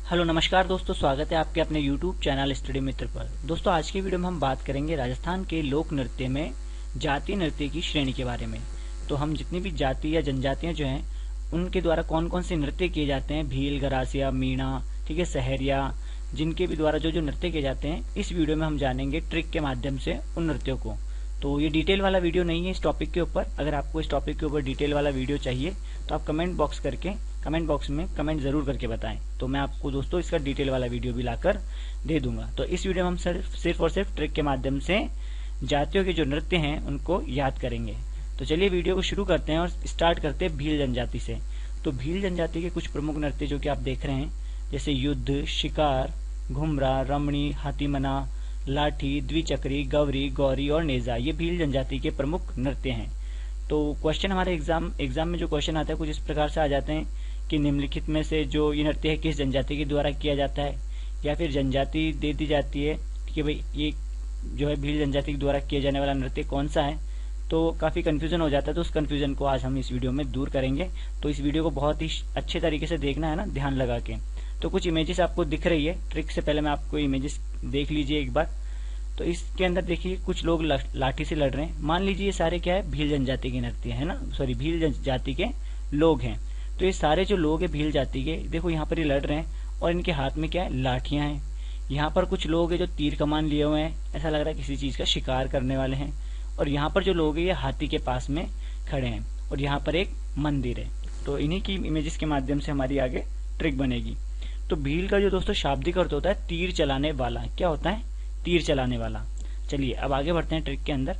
Hello नमस्कार दोस्तों, स्वागत है आपके अपने YouTube चैनल स्टडी मित्र पर। दोस्तों आज की वीडियो में हम बात करेंगे राजस्थान के लोक नृत्य में जातीय नृत्य की श्रेणी के बारे में। तो हम जितनी भी जाति या जनजातियां जो हैं उनके द्वारा कौन कौन से नृत्य किए जाते हैं, भील, गरासिया, मीणा, ठीक है, सहरिया, जिनके भी द्वारा जो जो नृत्य किए जाते हैं, इस वीडियो में हम जानेंगे ट्रिक के माध्यम से उन नृत्यों को। तो ये डिटेल वाला वीडियो नहीं है इस टॉपिक के ऊपर। अगर आपको इस टॉपिक के ऊपर डिटेल वाला वीडियो चाहिए तो आप कमेंट बॉक्स में कमेंट जरूर करके बताएं, तो मैं आपको दोस्तों इसका डिटेल वाला वीडियो भी लाकर दे दूंगा। तो इस वीडियो में हम सिर्फ और सिर्फ ट्रिक के माध्यम से जातियों के जो नृत्य हैं उनको याद करेंगे। तो चलिए वीडियो को शुरू करते हैं और स्टार्ट करते हैं भील जनजाति से। तो भील जनजाति के कुछ प्रमुख नृत्य जो कि आप देख रहे हैं, जैसे युद्ध, शिकार, घुमरा, रमणी, हाथीमना, लाठी, द्विचक्री, गौरी, गौरी और नेजा, ये भील जनजाति के प्रमुख नृत्य हैं। तो क्वेश्चन हमारे एग्जाम में जो क्वेश्चन आता है कुछ इस प्रकार से आ जाते हैं कि निम्नलिखित में से जो ये नृत्य है किस जनजाति के द्वारा किया जाता है, या फिर जनजाति दे दी जाती है कि भाई ये जो है भील जनजाति के द्वारा किया जाने वाला नृत्य कौन सा है। तो काफी कंफ्यूजन हो जाता है, तो उस कंफ्यूजन को आज हम इस वीडियो में दूर करेंगे। तो इस वीडियो को बहुत ही अच्छे तरीके से देखना है ना, ध्यान लगा के। तो कुछ इमेजेस आपको दिख रही है, ट्रिक से पहले मैं आपको इमेजेस देख लीजिए एक बार। तो इसके अंदर देखिए कुछ लोग लाठी से लड़ रहे हैं। मान लीजिए ये सारे क्या है, भील जनजाति के नृत्य है ना, सॉरी भील जनजाति के लोग हैं। तो ये सारे जो लोग हैं भील जाति के, देखो यहाँ पर ये लड़ रहे हैं और इनके हाथ में क्या है, लाठियां हैं। यहाँ पर कुछ लोग हैं जो तीर कमान लिए हुए हैं, ऐसा लग रहा है किसी चीज का शिकार करने वाले हैं। और यहाँ पर जो लोग हैं ये हाथी के पास में खड़े हैं और यहाँ पर एक मंदिर है। तो इन्हीं की इमेजेस के माध्यम से हमारी आगे ट्रिक बनेगी। तो भील का जो दोस्तों शाब्दिक अर्थ होता है तीर चलाने वाला। क्या होता है? तीर चलाने वाला। चलिए अब आगे बढ़ते हैं ट्रिक के अंदर।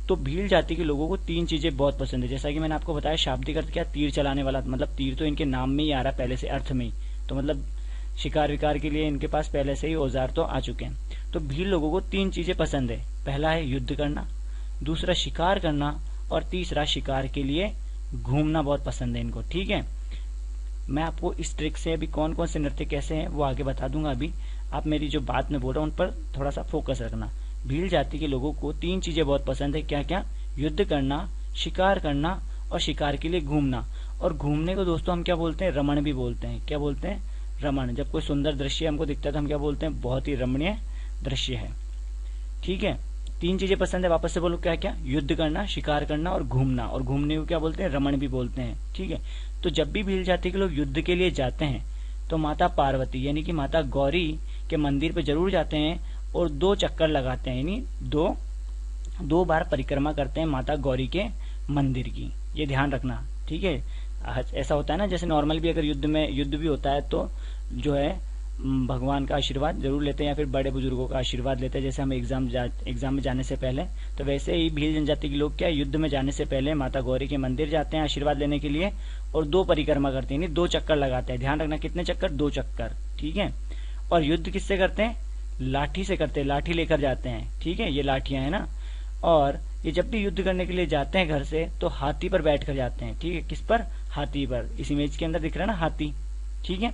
तो भील जाति के लोगों को तीन चीजें बहुत पसंद है, जैसा कि मैंने आपको बताया शाब्दिक अर्थ क्या, तीर चलाने वाला, मतलब तीर तो इनके नाम में ही आ रहा है पहले से, अर्थ में ही। तो मतलब शिकार विकार के लिए इनके पास पहले से ही औजार तो आ चुके हैं। तो भील लोगों को तीन चीजें पसंद है। पहला है युद्ध करना, दूसरा शिकार करना और तीसरा शिकार के लिए घूमना बहुत पसंद है इनको। ठीक है, मैं आपको इस ट्रिक से अभी कौन कौन से नृत्य कैसे हैं वो आगे बता दूंगा। अभी आप मेरी जो बात में बोल रहा हूँ उन पर थोड़ा सा फोकस रखना। भील जाति के लोगों को तीन चीजें बहुत पसंद है। क्या क्या? युद्ध करना, शिकार करना और शिकार के लिए घूमना। और घूमने को दोस्तों हम क्या बोलते हैं? रमण भी बोलते हैं। क्या बोलते हैं? रमण। जब कोई सुंदर दृश्य हमको दिखता है तो हम क्या बोलते हैं? बहुत ही रमणीय दृश्य है। ठीक है, तीन चीजें पसंद है। वापस से बोलो क्या क्या? युद्ध करना, शिकार करना और घूमना। और घूमने को क्या बोलते हैं? रमण भी बोलते हैं। ठीक है, तो जब भी भील जाति के लोग युद्ध के लिए जाते हैं तो माता पार्वती यानी कि माता गौरी के मंदिर पे जरूर जाते हैं और 2 चक्कर लगाते हैं, यानी दो बार परिक्रमा करते हैं माता गौरी के मंदिर की। ये ध्यान रखना। ठीक है, ऐसा होता है ना जैसे नॉर्मल भी अगर युद्ध भी होता है तो जो है भगवान का आशीर्वाद जरूर लेते हैं या फिर बड़े बुजुर्गों का आशीर्वाद लेते हैं, जैसे हम एग्जाम में जाने से पहले। तो वैसे ही भील जनजाति के लोग क्या, युद्ध में जाने से पहले माता गौरी के मंदिर जाते हैं आशीर्वाद लेने के लिए और 2 परिक्रमा करते हैं, 2 चक्कर लगाते हैं। ध्यान रखना कितने चक्कर? 2 चक्कर। ठीक है, और युद्ध किससे करते हैं? लाठी से करते हैं, लाठी लेकर जाते हैं। ठीक है, ये लाठियां है ना। और ये जब भी युद्ध करने के लिए जाते हैं घर से तो हाथी पर बैठ कर जाते हैं। ठीक है, किस पर? हाथी पर। इस इमेज के अंदर दिख रहा है ना हाथी। ठीक है,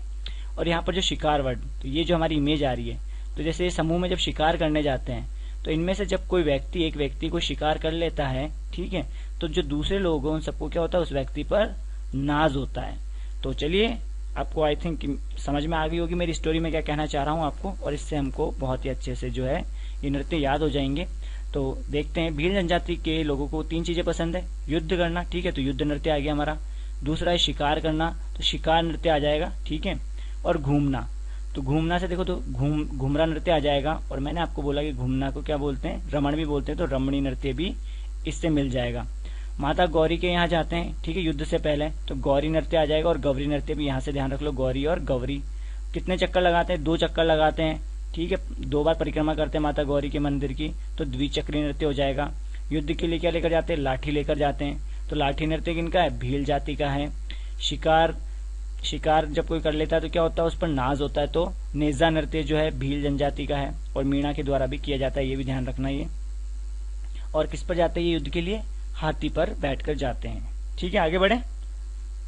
और यहाँ पर जो शिकार वर्ड, तो ये जो हमारी इमेज आ रही है, तो जैसे समूह में जब शिकार करने जाते हैं तो इनमें से जब कोई व्यक्ति एक व्यक्ति को शिकार कर लेता है, ठीक है, तो जो दूसरे लोग हैं उन सबको क्या होता है? उस व्यक्ति पर नाज होता है। तो चलिए आपको आई थिंक समझ में आ गई होगी मेरी स्टोरी में क्या कहना चाह रहा हूँ आपको, और इससे हमको बहुत ही अच्छे से जो है ये नृत्य याद हो जाएंगे। तो देखते हैं, भील जनजाति के लोगों को 3 चीजें पसंद है। युद्ध करना, ठीक है, तो युद्ध नृत्य आ गया हमारा। दूसरा है शिकार करना, तो शिकार नृत्य आ जाएगा। ठीक है, और घूमना, तो घूमना से देखो तो घुमरा नृत्य आ जाएगा। और मैंने आपको बोला कि घूमना को क्या बोलते हैं? रमण भी बोलते हैं, तो रमणी नृत्य भी इससे मिल जाएगा। माता गौरी के यहाँ जाते हैं, ठीक है, युद्ध से पहले, तो गौरी नृत्य आ जाएगा। और गौरी नृत्य भी यहाँ से ध्यान रख लो, गौरी और गौरी। कितने चक्कर लगाते हैं? 2 चक्कर लगाते हैं। ठीक है, 2 बार परिक्रमा करते हैं माता गौरी के मंदिर की, तो द्विचक्री नृत्य हो जाएगा। युद्ध के लिए क्या लेकर जाते हैं? लाठी लेकर जाते हैं, तो लाठी नृत्य किनका है? भील जाति का है। शिकार जब कोई कर लेता है तो क्या होता है? उस पर नाज होता है, तो नेजा नृत्य जो है भील जनजाति का है और मीणा के द्वारा भी किया जाता है, ये भी ध्यान रखना ये। और किस पर जाते हैं ये युद्ध के लिए? हाथी पर बैठकर जाते हैं। ठीक है, आगे बढ़े।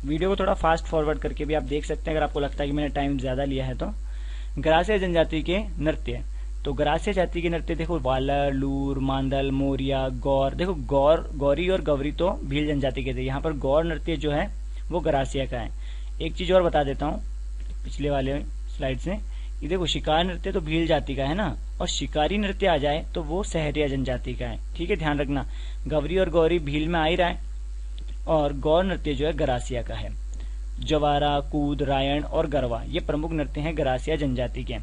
वीडियो को थोड़ा फास्ट फॉरवर्ड करके भी आप देख सकते हैं अगर आपको लगता है कि मैंने टाइम ज्यादा लिया है तो। गरासिया जनजाति के नृत्य, तो गरासिया जाति के नृत्य देखो, वालर, लूर, मांदल, मोरिया, गौर। देखो गौरी और गौरी तो भील जनजाति के थे, यहाँ पर गौर नृत्य जो है वो गरासिया का है। एक चीज और बता देता हूँ, पिछले वाले स्लाइड से। ये देखो शिकार नृत्य तो भील जाति का है ना, और शिकारी नृत्य आ जाए तो वो सहरिया जनजाति का है। ठीक है, ध्यान रखना, गवरी और गौरी भील में आ ही रहा है, और गौर नृत्य जो है गरासिया का है। जवारा, कूद, रायण और गरवा ये प्रमुख नृत्य हैं गरासिया जनजाति के।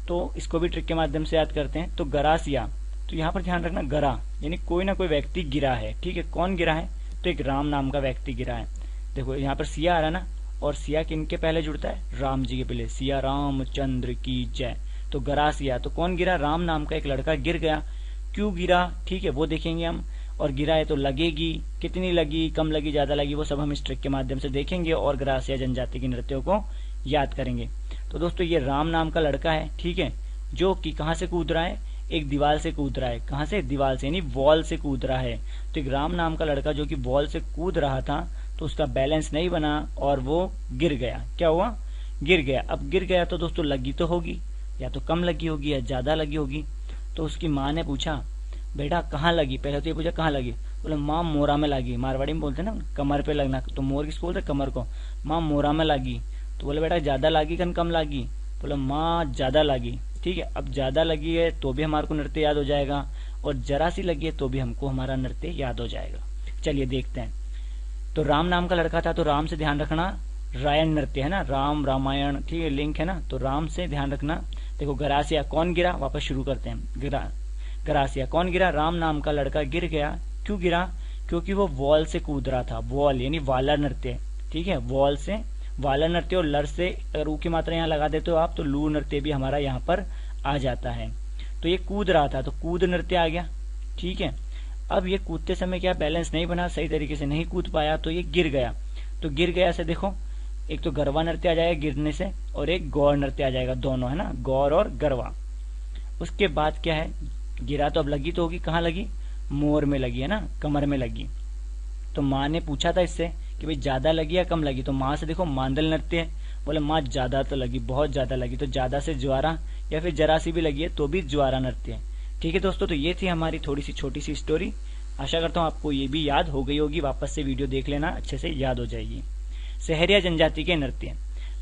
तो इसको भी ट्रिक के माध्यम से याद करते हैं। तो गरासिया, तो यहाँ पर ध्यान रखना गरा यानी कोई ना कोई व्यक्ति गिरा है। ठीक है, कौन गिरा है? तो एक राम नाम का व्यक्ति गिरा है। देखो यहाँ पर सिया आ रहा ना, और सिया किनके पहले जुड़ता है? राम जी के पहले। सिया रामचंद्र की जय। तो गरासिया, तो कौन गिरा? राम नाम का एक लड़का गिर गया। क्यों गिरा? ठीक है, वो देखेंगे हम। और गिरा है तो लगेगी, कितनी लगी, कम लगी, ज्यादा लगी, वो सब हम इस ट्रिक के माध्यम से देखेंगे और गरासिया जनजाति के नृत्यों को याद करेंगे। तो दोस्तों ये राम नाम का लड़का है, ठीक है, जो कि कहाँ से कूद रहा है? एक दीवार से कूद रहा है। कहाँ से? दीवार से, यानी वॉल से कूद रहा है। तो एक राम नाम का लड़का जो कि वॉल से कूद रहा था, तो उसका बैलेंस नहीं बना और वो गिर गया। क्या हुआ? गिर गया। अब गिर गया तो दोस्तों लगी तो होगी, या तो कम लगी होगी या ज्यादा लगी होगी। तो उसकी माँ ने पूछा, बेटा कहाँ लगी? पहले तो ये पूछा कहाँ लगी? बोले माँ मोरा में लगी। मारवाड़ी में बोलते ना कमर पे लगना, तो मोर किसको बोलते? कमर को। माँ मोरा में लगी। तो बोले बेटा ज्यादा लगी कन कम लगी? बोले माँ ज्यादा लगी। ठीक है, अब ज्यादा लगी है तो भी हमारे को नृत्य याद हो जाएगा, और जरा सी लगी है तो भी हमको हमारा नृत्य याद हो जाएगा। चलिए देखते हैं। तो राम नाम का लड़का था, तो राम से ध्यान रखना रायण नृत्य है ना, राम रामायण, ठीक है, लिंक है ना, तो राम से ध्यान रखना। देखो गरासिया, कौन गिरा? वापस शुरू करते हैं। गरासिया कौन गिरा? राम नाम का लड़का गिर गया। क्यों गिरा? क्योंकि वो वॉल से कूद रहा था। वॉल यानी वालर नृत्य, ठीक है, वॉल से वालर नृत्य, और लर से अगर ऊ की मात्रा यहाँ लगा देते हो आप तो लू नृत्य भी हमारा यहाँ पर आ जाता है। तो ये कूद रहा था तो कूद नृत्य आ गया। ठीक है, अब ये कूदते समय क्या बैलेंस नहीं बना, सही तरीके से नहीं कूद पाया, तो ये गिर गया। तो गिर गया से देखो, एक तो गरवा नृत्य आ जाएगा गिरने से, और एक गौर नृत्य आ जाएगा, दोनों है ना, गौर और गरवा। उसके बाद क्या है, गिरा तो अब लगी तो होगी, कहाँ लगी? मोर में लगी है ना, कमर में लगी। तो माँ ने पूछा था इससे कि भाई ज्यादा लगी या कम लगी? तो माँ से देखो मांदल नृत्य है, बोले माँ ज्यादा तो लगी, बहुत ज्यादा लगी। तो ज्यादा से ज्वारा, या फिर जरा सी भी लगी है तो भी ज्वारा नृत्य है। ठीक है दोस्तों, तो ये थी हमारी थोड़ी सी छोटी सी स्टोरी। आशा करता हूँ आपको ये भी याद हो गई होगी। वापस से वीडियो देख लेना, अच्छे से याद हो जाएगी। सहरिया जनजाति के नृत्य,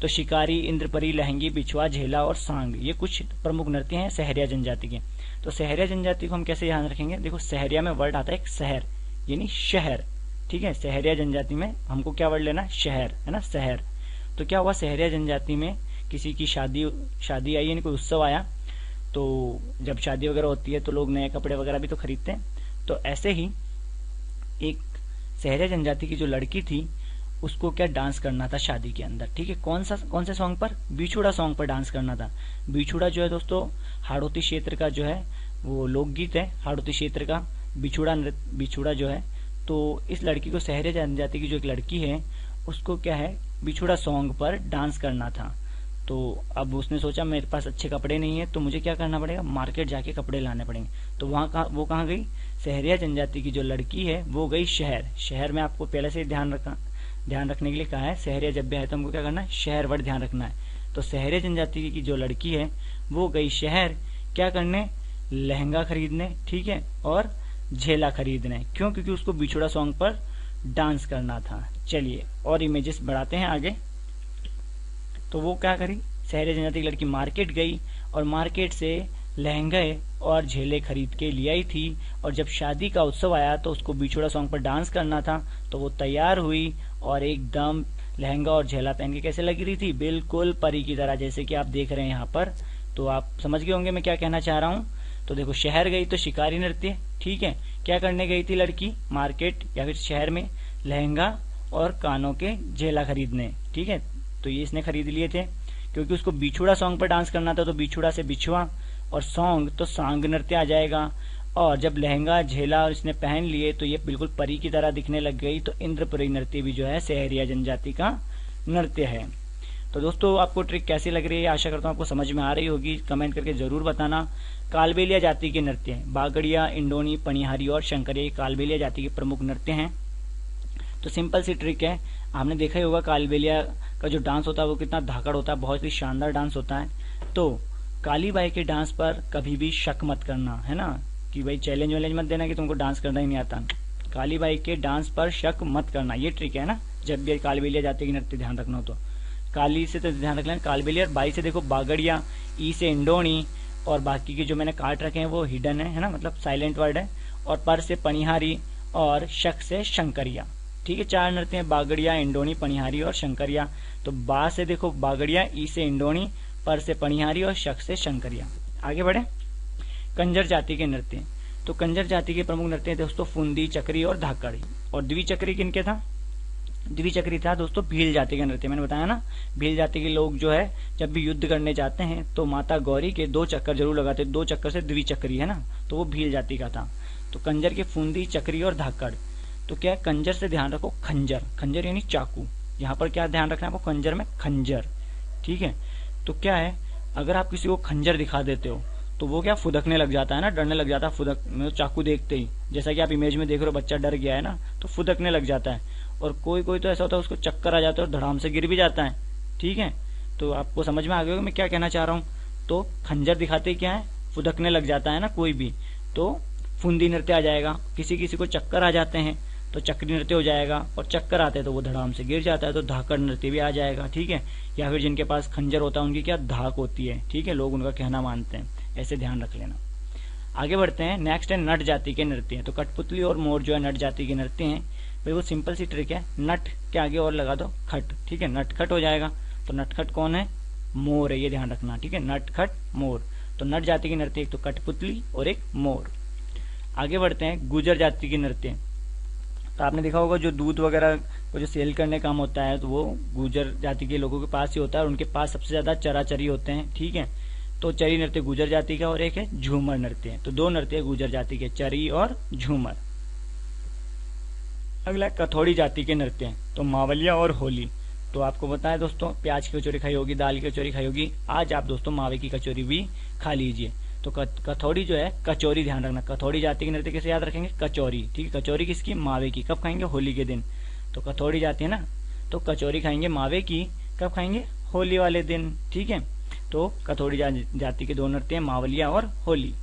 तो शिकारी, इंद्रपरी, लहंगी, बिछुआ, झेला और सांग, ये कुछ प्रमुख नृत्य हैं सहरिया जनजाति के। तो सहरिया जनजाति को हम कैसे याद रखेंगे? देखो सहरिया में वर्ड आता है एक शहर, यानी शहर। ठीक है, सहरिया जनजाति में हमको क्या वर्ड लेना? शहर, है ना, शहर। तो क्या हुआ, सहरिया जनजाति में किसी की शादी आई, यानी कोई उत्सव आया, तो जब शादी वगैरह होती है तो लोग नए कपड़े वगैरह भी तो खरीदते हैं। तो ऐसे ही एक सहरिया जनजाति की जो लड़की थी उसको क्या डांस करना था शादी के अंदर। ठीक है, कौन से सॉन्ग पर? बिछुड़ा सॉन्ग पर डांस करना था। बिछुड़ा जो है दोस्तों हाड़ौती क्षेत्र का जो है वो लोकगीत है, हाड़ौती क्षेत्र का बिछुड़ा जो है। तो इस लड़की को, सहरिया जनजाति की जो एक लड़की है, उसको क्या है, बिछुड़ा सॉन्ग पर डांस करना था। तो अब उसने सोचा मेरे पास अच्छे कपड़े नहीं है तो मुझे क्या करना पड़ेगा? मार्केट जाके कपड़े लाने पड़ेंगे। तो वो कहाँ गई? सहरिया जनजाति की जो लड़की है वो गई शहर। शहर में आपको पहले से ध्यान रखने के लिए कहा है, सहरिया जब भी आए तो हमको क्या करना है? शहर वर्ड ध्यान रखना है। तो सहरिया जनजाति की जो लड़की है वो गई शहर, क्या करने? लहंगा खरीदने, ठीक है, और झेला खरीदने। क्यों? क्योंकि उसको बिछुड़ा सॉन्ग पर डांस करना था। चलिए और इमेजेस बढ़ाते हैं आगे। तो वो क्या करी, सहरिया जनजाति की लड़की मार्केट गई और मार्केट से लहंगे और झेले खरीद के ले आई थी। और जब शादी का उत्सव आया तो उसको बिछुड़ा सॉन्ग पर डांस करना था, तो वो तैयार हुई और एकदम लहंगा और झेला पहन के कैसे लगी रही थी? बिल्कुल परी की तरह, जैसे कि आप देख रहे हैं यहाँ पर। तो आप समझ गए होंगे मैं क्या कहना चाह रहा हूँ। तो देखो शहर गई तो शिकारी नृत्य, ठीक है, क्या करने गई थी लड़की? मार्केट या फिर शहर में लहंगा और कानों के झेला खरीदने, ठीक है। तो ये इसने खरीद लिए थे क्योंकि उसको बिछुड़ा सॉन्ग पर डांस करना था, तो बिछुड़ा से बिछुआ और सॉन्ग तो सांग नृत्य आ जाएगा। और जब लहंगा झेला और इसने पहन लिए तो ये बिल्कुल परी की तरह दिखने लग गई। तो इंद्रपरी नृत्य भी जो है सहरिया जनजाति का नृत्य है। तो दोस्तों आपको ट्रिक कैसी लग रही है? आशा करता हूँ आपको समझ में आ रही होगी, कमेंट करके जरूर बताना। कालबेलिया जाति के नृत्य हैं, बागड़िया, इंडोनी, पनिहारी और शंकरिया कालबेलिया जाति के प्रमुख नृत्य हैं। तो सिंपल सी ट्रिक है, आपने देखा ही होगा कालबेलिया का जो डांस होता है वो कितना धाकड़ होता है, बहुत ही शानदार डांस होता है। तो काली बाई के डांस पर कभी भी शक मत करना, है ना, कि भाई चैलेंज वैलेंज मत देना कि तुमको डांस करना ही नहीं आता। काली बाई के डांस पर शक मत करना, ये ट्रिक है ना, जब भी कालबेलिया जाति के नृत्य ध्यान रखना हो तो काली से तो ध्यान रख लेना कालबेली, और बाई से देखो बागड़िया, ई से इंडोनी, और बाकी के जो मैंने काट रखे हैं वो हिडन है ना, मतलब साइलेंट वर्ड है, और पर से पनिहारी, और शक से शंकरिया। ठीक है, 4 नृत्य हैं, बागड़िया, इंडोनी, पनिहारी और शंकरिया। तो बा से देखो बागड़िया, ई से इंडोनी, पर से पनिहारी और शक से शंकरिया। आगे बढ़े, कंजर जाति के नृत्य। तो कंजर जाति के प्रमुख नृत्य दोस्तों फुंदी, चक्री और धाकड़ी। और द्विचक्री किनके था? द्विचक्री था दोस्तों भील जाति का नृत्य। मैंने बताया ना, भील जाति के लोग जो है जब भी युद्ध करने जाते हैं तो माता गौरी के 2 चक्कर जरूर लगाते, 2 चक्कर से द्विचक्री है ना, तो वो भील जाति का था। तो कंजर के फुंदी, चक्री और धाकड़। तो क्या है, कंजर से ध्यान रखो खंजर, खंजर यानी चाकू। यहाँ पर क्या ध्यान रखना है आपको, कंजर में खंजर। ठीक है, तो क्या है, अगर आप किसी को खंजर दिखा देते हो तो वो क्या फुदकने लग जाता है ना, डरने लग जाता है, फुदक मतलब चाकू देखते ही, जैसा कि आप इमेज में देख रहे हो बच्चा डर गया है ना, तो फुदकने लग जाता है। और कोई कोई तो ऐसा होता है उसको चक्कर आ जाता है और धड़ाम से गिर भी जाता है। ठीक है, तो आपको समझ में आ गया मैं क्या कहना चाह रहा हूँ। तो खंजर दिखाते क्या है, फुदकने लग जाता है ना कोई भी, तो फुंदी नृत्य आ जाएगा। किसी किसी को चक्कर आ जाते हैं तो चक्री नृत्य हो जाएगा, और चक्कर आते हैं तो वो धड़ाम से गिर जाता है तो धाकड़ नृत्य भी आ जाएगा। ठीक है, या फिर जिनके पास खंजर होता है उनकी क्या धाक होती है। ठीक है, लोग उनका कहना मानते हैं, ऐसे ध्यान रख लेना। आगे बढ़ते हैं, नेक्स्ट है नट जाति के नृत्य। तो कठपुतली और मोर जो है नट जाति के नृत्य हैं। बिल्कुल सिंपल सी ट्रिक है, नट के आगे और लगा दो खट। ठीक है, नटखट हो जाएगा। तो नटखट कौन है? मोर है, ये ध्यान रखना। ठीक है, नटखट मोर। तो नट जाति के नृत्य एक तो कठपुतली और एक मोर। आगे बढ़ते हैं, गुजर जाति के नृत्य। तो आपने देखा होगा जो दूध वगैरह को जो सेल करने काम होता है तो वो गुजर जाति के लोगों के पास ही होता है, और उनके पास सबसे ज्यादा चराचरी होते हैं। ठीक है, तो चरी नृत्य गुजर जाति का और एक है झूमर नृत्य। तो 2 नृत्य गुजर जाति के, चरी और झूमर। अगला कथौड़ी जाति के नृत्य। तो मावलिया और होली। तो आपको बताएं दोस्तों, प्याज की कचौरी खाई होगी, दाल की कचौरी खाई होगी, आज आप दोस्तों मावे की कचौरी भी खा लीजिए। तो कथौड़ी जो है कचौरी, ध्यान रखना, कथौड़ी जाति के नृत्य कैसे याद रखेंगे, कचौरी। ठीक है, कचौरी किसकी? मावे की। कब खाएंगे? होली के दिन। तो कथौड़ी जाति है ना, तो कचौरी खाएंगे मावे की, कब खाएंगे? होली वाले दिन। ठीक है, तो कथौड़ी जाति के 2 नृत्य हैं, मावलिया और होली।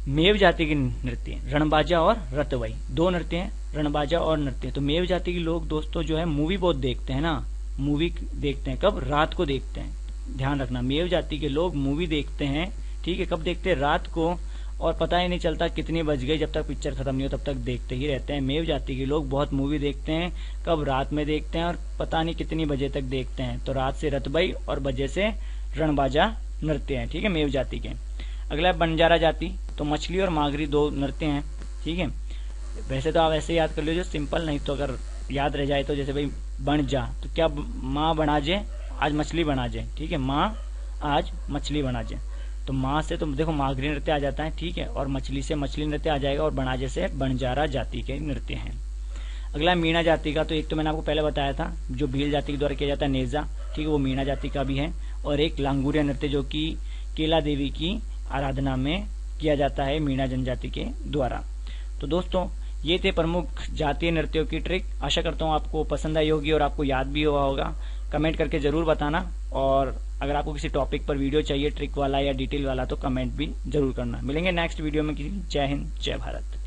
मेव जाति के नृत्य, रणबाजा और रतवई। 2 नृत्य हैं, रणबाजा और नृत्य। तो मेव जाति के लोग दोस्तों जो है मूवी बहुत देखते हैं ना, मूवी देखते हैं कब? रात को देखते हैं। ध्यान रखना, मेव जाति के लोग मूवी देखते हैं। ठीक है, कब देखते हैं? रात को, और पता ही नहीं चलता कितनी बज गई, जब तक पिक्चर खत्म नहीं हो तब तक देखते ही रहते हैं। मेव जाति के लोग बहुत मूवी देखते हैं, कब? रात में देखते हैं, और पता नहीं कितनी बजे तक देखते हैं। तो रात से रतबई और बजे से रणबाजा नृत्य है। ठीक है, मेव जाति के। अगला है बंजारा जाति। तो मछली और मागरी 2 नृत्य हैं। ठीक है, वैसे तो आप ऐसे याद कर लीजिए सिंपल, नहीं तो अगर याद रह जाए तो जैसे भाई बन जा, तो क्या माँ बना जे, आज मछली बना जे। ठीक है, माँ आज मछली बना जे। तो माँ से तो देखो मागरी नृत्य आ जाता है। ठीक है, और मछली से मछली नृत्य आ जाएगा, और बनाजे से बंजारा जाति के नृत्य हैं। अगला मीणा जाति का। तो एक तो मैंने आपको पहले बताया था जो भील जाति के द्वारा किया जाता है नेजा। ठीक है, वो मीणा जाति का भी है। और एक लांगुरिया नृत्य जो कि केला देवी की आराधना में किया जाता है मीणा जनजाति के द्वारा। तो दोस्तों ये थे प्रमुख जातीय नृत्यों की ट्रिक। आशा करता हूँ आपको पसंद आई होगी और आपको याद भी हुआ होगा। कमेंट करके जरूर बताना, और अगर आपको किसी टॉपिक पर वीडियो चाहिए ट्रिक वाला या डिटेल वाला तो कमेंट भी जरूर करना। मिलेंगे नेक्स्ट वीडियो में किसी। जय हिंद, जय भारत।